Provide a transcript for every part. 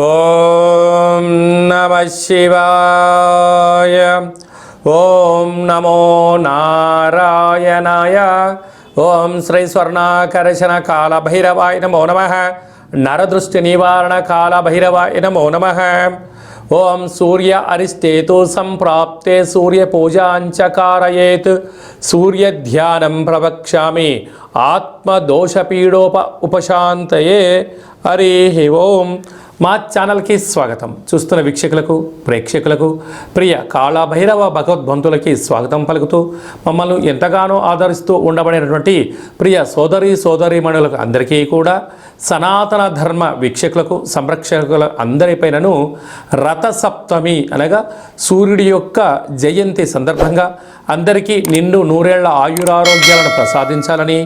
ఓం నమః శివాయ. ఓం నమో నారాయణాయ. ఓం శ్రీ స్వర్ణాకర్షణ కాల భైరవాయ నమో నమః. నరదృష్టి నివారణ కాల భైరవాయ నమో నమః. ఓం సూర్య అరిష్టేతు సంప్రాప్తే సూర్య పూజాంచ కారయేత్. సూర్య ధ్యానం ప్రవక్ష్యామి ఆత్మదోషపీడోప ఉపశాంతయే. హరి ఓం. మా ఛానల్కి స్వాగతం. చూస్తున్న వీక్షకులకు ప్రేక్షకులకు ప్రియ కాళభైరవ భగవద్బంతులకి స్వాగతం పలుకుతూ మమ్మల్ని ఎంతగానో ఆదరిస్తూ ఉండబడినటువంటి ప్రియ సోదరీమణులకు అందరికీ కూడా సనాతన ధర్మ వీక్షకులకు సంరక్షకుల అందరిపైనను రథసప్తమి అనగా సూర్యుడి యొక్క జయంతి సందర్భంగా అందరికీ నిండు నూరేళ్ల ఆయురారోగ్యాలను ప్రసాదించాలని,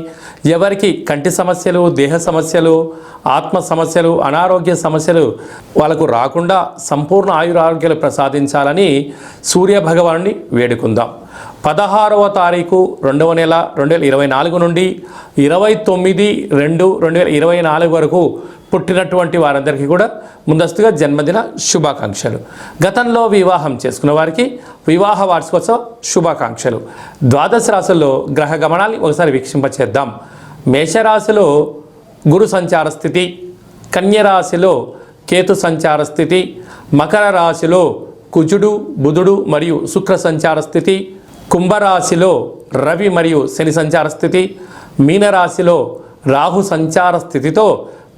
ఎవరికి కంటి సమస్యలు, దేహ సమస్యలు, ఆత్మ సమస్యలు, అనారోగ్య సమస్యలు వాళ్ళకు రాకుండా సంపూర్ణ ఆయురారోగ్యాలు ప్రసాదించాలని సూర్య భగవానుని వేడుకుందాం. 16వ తారీఖు 2వ నెల 2024 నుండి 29/2/2024 వరకు పుట్టినటువంటి వారందరికీ కూడా ముందస్తుగా జన్మదిన శుభాకాంక్షలు. గతంలో వివాహం చేసుకున్న వారికి వివాహ వార్షికోత్సవ శుభాకాంక్షలు. ద్వాదశ రాశుల్లో గ్రహ గమనాన్ని ఒకసారి వీక్షింపచేద్దాం. మేషరాశిలో గురు సంచార స్థితి, కన్యరాశిలో కేతు సంచార స్థితి, మకర రాశిలో కుజుడు, బుధుడు మరియు శుక్ర సంచార స్థితి, కుంభరాశిలో రవి మరియు శని సంచార స్థితి, మీనరాశిలో రాహు సంచార స్థితితో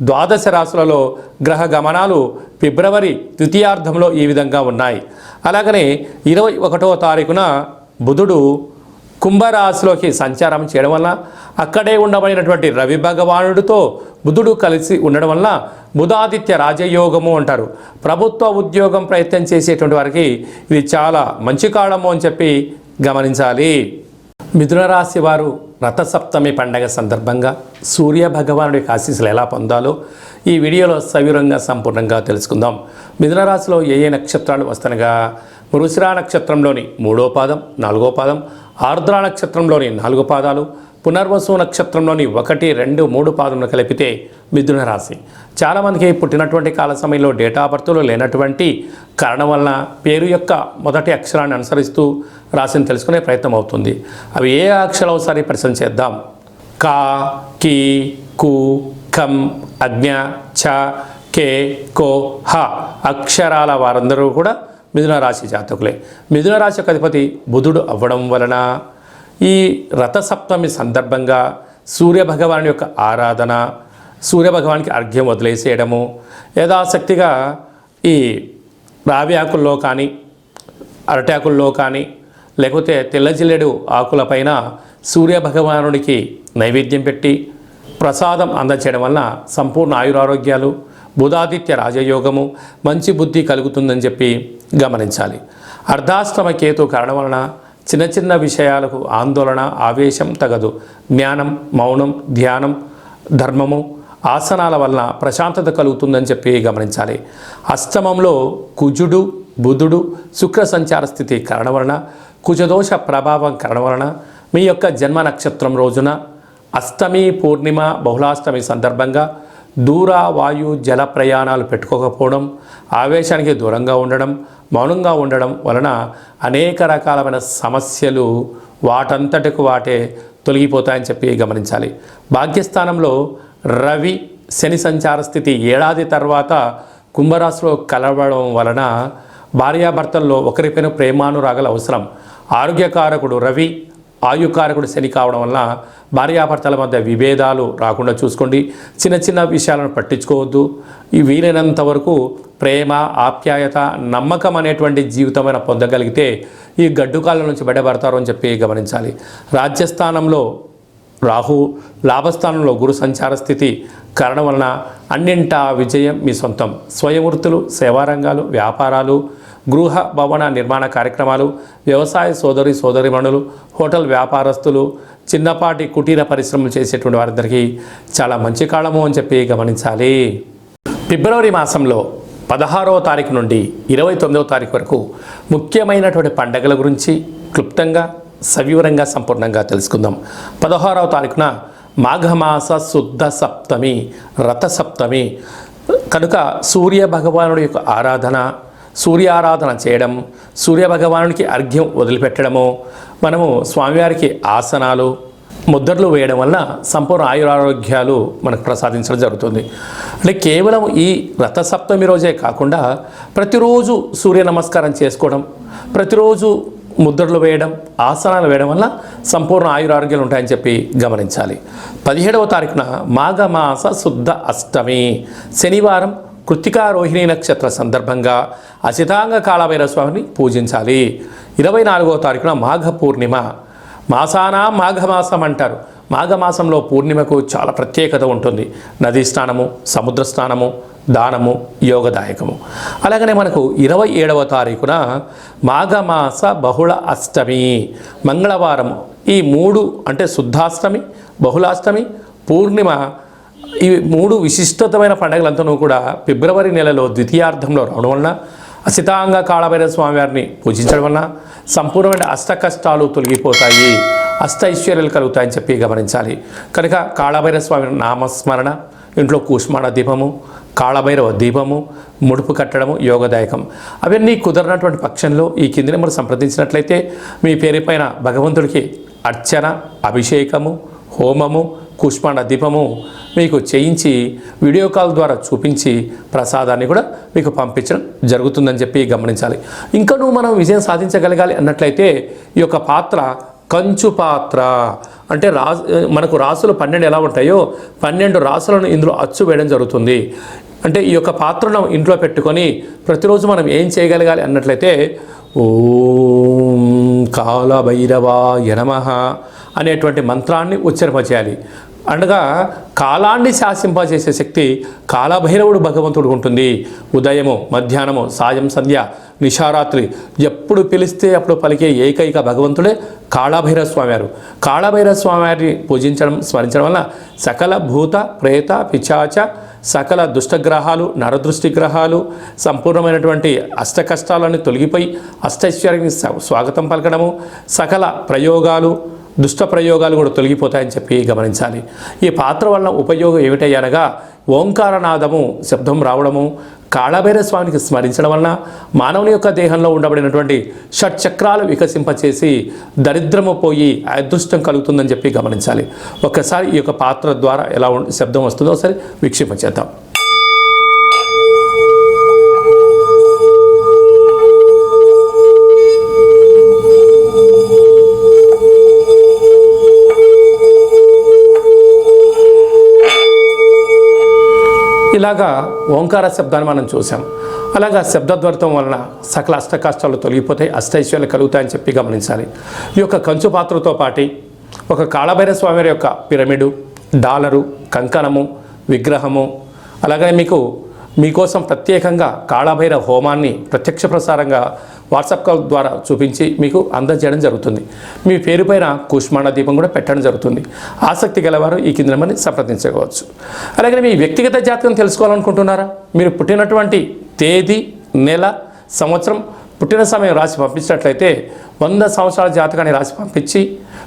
ద్వాదశ రాశులలో గ్రహ గమనాలు ఫిబ్రవరి ద్వితీయార్థంలో ఈ విధంగా ఉన్నాయి. అలాగనే 21వ తారీఖున బుధుడు కుంభరాశిలోకి సంచారం చేయడం వల్ల అక్కడే ఉండబడినటువంటి రవి భగవానుడితో బుధుడు కలిసి ఉండడం వల్ల బుధాదిత్య రాజయోగము అంటారు. ప్రభుత్వ ఉద్యోగం ప్రయత్నం చేసేటువంటి వారికి ఇది చాలా మంచి కాలము అని చెప్పి గమనించాలి. మిథున రాశి వారు రథసప్తమి పండగ సందర్భంగా సూర్య భగవానుడి ఆశీస్సులు ఎలా పొందాలో ఈ వీడియోలో సవివరంగా సంపూర్ణంగా తెలుసుకుందాం. మిథున రాశిలో ఏ నక్షత్రాలు వస్తనగా మృగశిర నక్షత్రంలోని 3వ పాదం, 4వ పాదం, ఆర్ద్ర నక్షత్రంలోని 4 పాదాలు, పునర్వసు నక్షత్రంలోని 1, 2, 3 పాదములు కలిపితే మిథున రాశి. చాలామందికి పుట్టినటువంటి కాల సమయంలో డేటా బర్త్లు లేనటువంటి కారణం వలన పేరు యొక్క మొదటి అక్షరాన్ని అనుసరిస్తూ రాశిని తెలుసుకునే ప్రయత్నం అవుతుంది. అవి ఏ అక్షరాలు ఒకసారి పరిశీలన చేద్దాం. కా, కి, కు, ఖం, అజ్ఞ, ఛ, కే, కో, హ అక్షరాల వారందరూ కూడా మిథున రాశి జాతకులే. మిథున రాశి యొక్క అధిపతి బుధుడు అవ్వడం వలన ఈ రథసప్తమి సందర్భంగా సూర్యభగవాను యొక్క ఆరాధన, సూర్యభగవానికి అర్ఘ్యం వదిలేసేయడము, యథాశక్తిగా ఈ రావి ఆకుల్లో కానీ అరటాకుల్లో కానీ లేకపోతే తెల్ల జిల్లెడు ఆకులపైన సూర్యభగవానుడికి నైవేద్యం పెట్టి ప్రసాదం అందచేయడం వలన సంపూర్ణ ఆయురారోగ్యాలు, బుధాదిత్య రాజయోగము, మంచి బుద్ధి కలుగుతుందని చెప్పి గమనించాలి. అర్ధాష్టమ కేతు కారణం వలన చిన్న చిన్న విషయాలకు ఆందోళన, ఆవేశం తగదు. జ్ఞానం, మౌనం, ధ్యానం, ధర్మము, ఆసనాల వలన ప్రశాంతత కలుగుతుందని చెప్పి గమనించాలి. అష్టమంలో కుజుడు, బుధుడు, శుక్ర సంచార స్థితి కారణం వలన, కుజదోష ప్రభావం కారణం వలన మీ యొక్క జన్మ నక్షత్రం రోజున అష్టమి, పూర్ణిమ, బహుళాష్టమి సందర్భంగా దూర వాయు జల ప్రయాణాలు పెట్టుకోకపోవడం, ఆవేశానికి దూరంగా ఉండడం, మౌనంగా ఉండడం వలన అనేక రకాలమైన సమస్యలు వాటంతటికి వాటే తొలగిపోతాయని చెప్పి గమనించాలి. భాగ్యస్థానంలో రవి శని సంచార స్థితి ఏడాది తర్వాత కుంభరాశిలో కలవడం వలన భార్యాభర్తల్లో ఒకరిపైన ప్రేమానురాగాలు అవసరం. ఆరోగ్యకారకుడు రవి, ఆయుకారకుడు శని కావడం వల్ల భార్యాభర్తల మధ్య విభేదాలు రాకుండా చూసుకోండి. చిన్న చిన్న విషయాలను పట్టించుకోవద్దు. ఈ వీలైనంత వరకు ప్రేమ, ఆప్యాయత, నమ్మకం అనేటువంటి జీవితమైన పొందగలిగితే ఈ గడ్డుకాలం నుంచి బయటపడతారు అని చెప్పి గమనించాలి. రాజ్యస్థానంలో రాహు, లాభస్థానంలో గురు సంచార స్థితి కారణం వలన అన్నింటా విజయం మీ సొంతం. స్వయం వృత్తులు, సేవారంగాలు, వ్యాపారాలు, గృహ భవన నిర్మాణ కార్యక్రమాలు, వ్యవసాయ సోదరిమణులు, హోటల్ వ్యాపారస్తులు, చిన్నపాటి కుటీర పరిశ్రమలు చేసేటువంటి వారందరికీ చాలా మంచి కాలము అని చెప్పి గమనించాలి. ఫిబ్రవరి మాసంలో 16వ తారీఖు నుండి 29వ తారీఖు వరకు ముఖ్యమైనటువంటి పండగల గురించి క్లుప్తంగా సవివరంగా సంపూర్ణంగా తెలుసుకుందాం. 16వ తారీఖున మాఘమాస శుద్ధ సప్తమి, రథసప్తమి. కనుక సూర్య భగవానుడి యొక్క ఆరాధన, సూర్యారాధన చేయడం, సూర్య భగవానుడికి అర్ఘ్యం వదిలిపెట్టడము, మనము స్వామివారికి ఆసనాలు, ముద్రలు వేయడం వలన సంపూర్ణ ఆయురారోగ్యాలు మనకు ప్రసాదించడం జరుగుతుంది. అంటే కేవలం ఈ రథసప్తమి రోజే కాకుండా ప్రతిరోజు సూర్య నమస్కారం చేసుకోవడం, ప్రతిరోజు ముద్రలు వేయడం, ఆసనాలు వేయడం వల్ల సంపూర్ణ ఆయురారోగ్యాలు ఉంటాయని చెప్పి గమనించాలి. 17వ తారీఖున మాఘమాస శుద్ధ అష్టమి శనివారం కృత్తికా రోహిణి నక్షత్ర సందర్భంగా అసితాంగ కాళభైరవ స్వామిని పూజించాలి. 24వ తారీఖున మాఘ పూర్ణిమ. మాసానా మాఘమాసం అంటారు. మాఘమాసంలో పూర్ణిమకు చాలా ప్రత్యేకత ఉంటుంది. నదీ స్నానము, సముద్ర స్నానము, దానము యోగదాయకము. అలాగనే మనకు 27వ తారీఖున మాఘమాస బహుళ అష్టమి మంగళవారం. ఈ 3 అంటే శుద్ధాష్టమి, బహుళాష్టమి, పూర్ణిమ, ఈ 3 విశిష్టమైన పండుగలంతా కూడా ఫిబ్రవరి నెలలో ద్వితీయార్థంలో రావడం వలన అసితాంగ కాళభైరవ స్వామి వారిని పూజించడం వలన సంపూర్ణమైన అష్ట కష్టాలు తొలగిపోతాయి, అష్ట ఐశ్వర్యాలు కలుగుతాయని చెప్పి గమనించాలి. కనుక కాళభైరవ స్వామి నామస్మరణ, ఇంట్లో కూష్మాణ దీపము, కాళభైరవ దీపము, ముడుపు కట్టడము యోగదాయకం. అవన్నీ కుదరనటువంటి పక్షంలో ఈ కింది నెంబర్ సంప్రదించినట్లయితే మీ పేరుపైన భగవంతుడికి అర్చన, అభిషేకము, హోమము, కూష్మాండ దీపము మీకు చేయించి వీడియో కాల్ ద్వారా చూపించి ప్రసాదాన్ని కూడా మీకు పంపించడం జరుగుతుందని చెప్పి గమనించాలి. ఇంకనూ మనం విజయం సాధించగలగాలి అన్నట్లయితే ఈ యొక్క పాత్ర కంచు పాత్ర. అంటే మనకు రాసులు 12 ఎలా ఉంటాయో 12 రాసులను ఇందులో అచ్చు వేయడం జరుగుతుంది. అంటే ఈ యొక్క పాత్రను ఇంట్లో పెట్టుకొని ప్రతిరోజు మనం ఏం చేయగలగాలి అన్నట్లయితే ఓం కాళభైరవాయ నమః అనేటువంటి మంత్రాన్ని ఉచ్చరింపచేయాలి. అనగా కాలాన్ని శాసింపజేసే శక్తి కాళభైరవుడు భగవంతుడు ఉంటుంది. ఉదయము, మధ్యాహ్నము, సాయం, సంధ్య, నిశారాత్రి ఎప్పుడు పిలిస్తే అప్పుడు పలికే ఏకైక భగవంతుడే కాళభైరవ స్వామివారు. కాళభైరవ స్వామివారిని పూజించడం, స్మరించడం వల్ల సకల భూత, ప్రేత, పిశాచ, సకల దుష్టగ్రహాలు, నరదృష్టి గ్రహాలు, సంపూర్ణమైనటువంటి అష్ట కష్టాలన్నీ తొలగిపోయి అష్టైశ్వర్యానికి స్వాగతం పలకడము, సకల ప్రయోగాలు, దుష్ట ప్రయోగాలు కూడా తొలగిపోతాయని చెప్పి గమనించాలి. ఈ పాత్ర వలన ఉపయోగం ఏమిటయ్యనగా ఓంకారనాదము శబ్దం రావడము, కాళభైరవ స్వామికి స్మరించడం వలన మానవుని యొక్క దేహంలో ఉండబడినటువంటి షట్చక్రాలు వికసింపచేసి దరిద్రము పోయి అదృష్టం కలుగుతుందని చెప్పి గమనించాలి. ఒక్కసారి ఈ యొక్క పాత్ర ద్వారా ఎలా శబ్దం వస్తుందో ఒకసారి వీక్షింపచేద్దాం. ఇలాగా ఓంకార శబ్దాన్ని మనం చూసాం. అలాగా శబ్దద్వర్థం వలన సకల అష్ట కష్టాలు తొలగిపోతాయి, అష్టైశ్వర్యాలు కలుగుతాయని చెప్పి గమనించాలి. ఈ యొక్క కంచు పాత్రతో పాటి ఒక కాళభైరవ స్వామి యొక్క పిరమిడు, డాలరు, కంకణము, విగ్రహము, అలాగనే మీకోసం ప్రత్యేకంగా కాళభైరవ హోమాన్ని ప్రత్యక్ష ప్రసారంగా వాట్సాప్ కాల్ ద్వారా చూపించి మీకు అందజేయడం జరుగుతుంది. మీ పేరుపైన కూష్మాండ దీపం కూడా పెట్టడం జరుగుతుంది. ఆసక్తి గలవారు ఈ కింద నెంబర్ని సంప్రదించవచ్చు. అలాగే మీ వ్యక్తిగత జాతకం తెలుసుకోవాలనుకుంటున్నారా? మీరు పుట్టినటువంటి తేదీ, నెల, సంవత్సరం, పుట్టిన సమయం రాసి పంపించినట్లయితే 100 సంవత్సరాల జాతకాన్ని రాసి పంపించి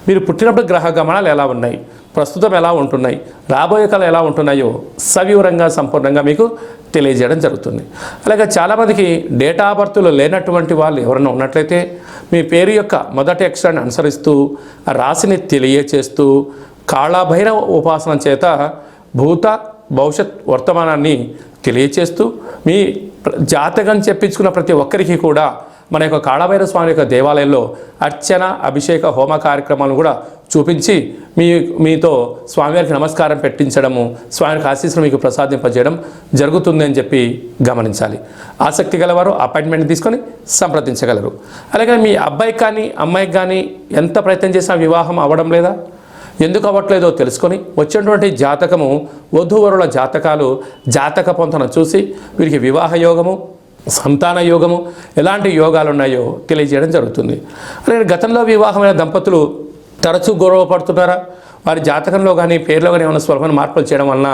మీరు పుట్టినప్పుడు గ్రహ గమనాలు ఎలా ఉన్నాయి, ప్రస్తుతం ఎలా ఉంటున్నాయి, రాబోయే కాలం ఎలా ఉంటున్నాయో సవివరంగా సంపూర్ణంగా మీకు తెలియజేయడం జరుగుతుంది. అలాగే చాలామందికి డేటా ఆఫ్ బర్త్లో లేనటువంటి వాళ్ళు ఎవరైనా ఉన్నట్లయితే మీ పేరు యొక్క మొదటి అక్షరాన్ని అనుసరిస్తూ ఆ రాశిని తెలియచేస్తూ కాళభైరవ ఉపాసన చేత భూత భవిష్యత్ వర్తమానాన్ని తెలియచేస్తూ మీ జాతకం చెప్పించుకున్న ప్రతి ఒక్కరికి కూడా మన యొక్క కాళభైరవ స్వామి యొక్క దేవాలయంలో అర్చన, అభిషేక, హోమ కార్యక్రమాలను కూడా చూపించి మీతో స్వామివారికి నమస్కారం పెట్టించడము, స్వామివారికి ఆశీస్సులు మీకు ప్రసాదింపజేయడం జరుగుతుంది అని చెప్పి గమనించాలి. ఆసక్తి గలవారు అపాయింట్మెంట్ తీసుకొని సంప్రదించగలరు. అలాగే మీ అబ్బాయికి కానీ అమ్మాయికి కానీ ఎంత ప్రయత్నం చేసినా వివాహం అవ్వడం లేదా, ఎందుకు అవ్వట్లేదో తెలుసుకొని వచ్చినటువంటి జాతకము, వధూవరుల జాతకాలు, జాతక పొంతన చూసి వీరికి వివాహ యోగము, సంతాన యోగము, ఎలాంటి యోగాలు ఉన్నాయో తెలియజేయడం జరుగుతుంది. అలాగే గతంలో వివాహమైన దంపతులు తరచూ గొడవ పడుతున్నారా? వారి జాతకంలో కానీ పేర్లో కానీ ఏమైనా స్వల్పమైన మార్పులు చేయడం వలన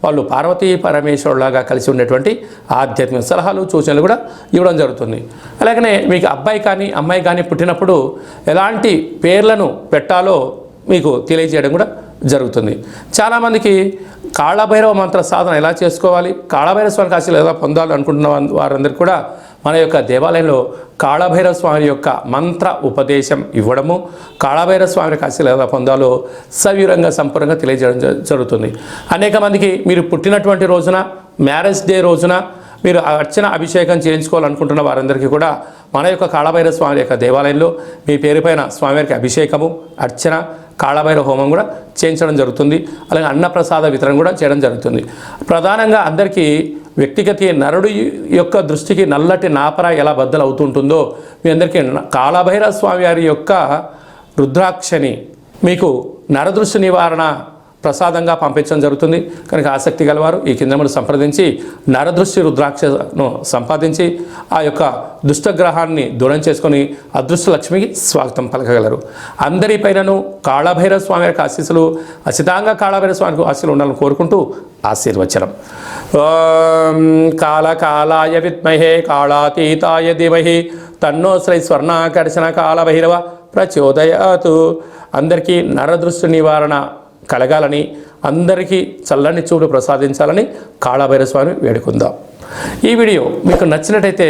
వాళ్ళు పార్వతీ పరమేశ్వరులాగా కలిసి ఉండేటువంటి ఆధ్యాత్మిక సలహాలు, సూచనలు కూడా ఇవ్వడం జరుగుతుంది. అలాగనే మీకు అబ్బాయి కానీ అమ్మాయి కానీ పుట్టినప్పుడు ఎలాంటి పేర్లను పెట్టాలో మీకు తెలియజేయడం కూడా జరుగుతుంది. చాలామందికి కాళభైరవ మంత్ర సాధన ఎలా చేసుకోవాలి, కాళభైరవ స్వామికి ఆశీస్సులు ఎలా పొందాలి అనుకుంటున్న వారందరికీ కూడా మన యొక్క దేవాలయంలో కాళభైరవ స్వామి యొక్క మంత్ర ఉపదేశం ఇవ్వడము, కాళభైరవ స్వామి యొక్క ఆశీస్సులు ఎలా పొందాలో సవివరంగా సంపూర్ణంగా తెలియజేయడం జరుగుతుంది. అనేక మందికి మీరు పుట్టినటువంటి రోజున, మ్యారేజ్ డే రోజున మీరు అర్చన అభిషేకం చేయించుకోవాలనుకుంటున్న వారందరికీ కూడా మన యొక్క కాళభైరవ స్వామి యొక్క దేవాలయంలో మీ పేరు పైన స్వామివారికి అభిషేకము, అర్చన, కాళభైరవ హోమం కూడా చేయించడం జరుగుతుంది. అలాగే అన్నప్రసాద వితరణ కూడా చేయడం జరుగుతుంది. ప్రధానంగా అందరికీ వ్యక్తిగత నరుడు యొక్క దృష్టికి నల్లటి నాపర ఎలా బద్దలు అవుతుంటుందో మీ అందరికీ కాళభైరవ స్వామి వారి యొక్క రుద్రాక్షని మీకు నరదృష్టి నివారణ ప్రసాదంగా పంపించడం జరుగుతుంది. కనుక ఆసక్తి గలవారు ఈ కిందమును సంప్రదించి నరదృష్టి రుద్రాక్షను సంపాదించి ఆ యొక్క దుష్టగ్రహాన్ని దూరం చేసుకొని అదృష్ట లక్ష్మికి స్వాగతం పలకగలరు. అందరిపైనను కాళభైరవ స్వామి యొక్క ఆశీస్సులు, ఖచ్చితంగా కాళభైరవ స్వామికి ఆశీస్సులు ఉండాలని కోరుకుంటూ ఆశీర్వచనం. ఓం కాళకాలాయ విద్మహే కాళాతీతాయ ధీమహి తన్నో శ్రీ స్వర్ణాకర్షణ కాళభైరవ ప్రచోదయాతు. అందరికీ నరదృష్టి నివారణ కలగాలని, అందరికీ చల్లని చూడు ప్రసాదించాలని కాళభైరవ స్వామి వేడుకుందాం. ఈ వీడియో మీకు నచ్చినట్టయితే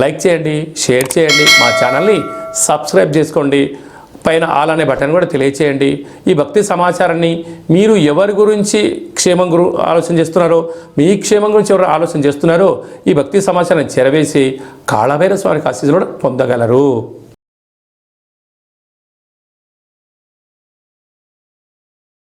లైక్ చేయండి, షేర్ చేయండి, మా ఛానల్ని సబ్స్క్రైబ్ చేసుకోండి, పైన ఆల్ అనే బటన్ కూడా తెలియచేయండి. ఈ భక్తి సమాచారాన్ని మీరు ఎవరి గురించి ఆలోచన చేస్తున్నారో, మీ క్షేమం గురించి ఎవరు ఆలోచన చేస్తున్నారో ఈ భక్తి సమాచారాన్ని చేరవేసి కాళభైరవ స్వామికి ఆశీస్సులు కూడా పొందగలరు.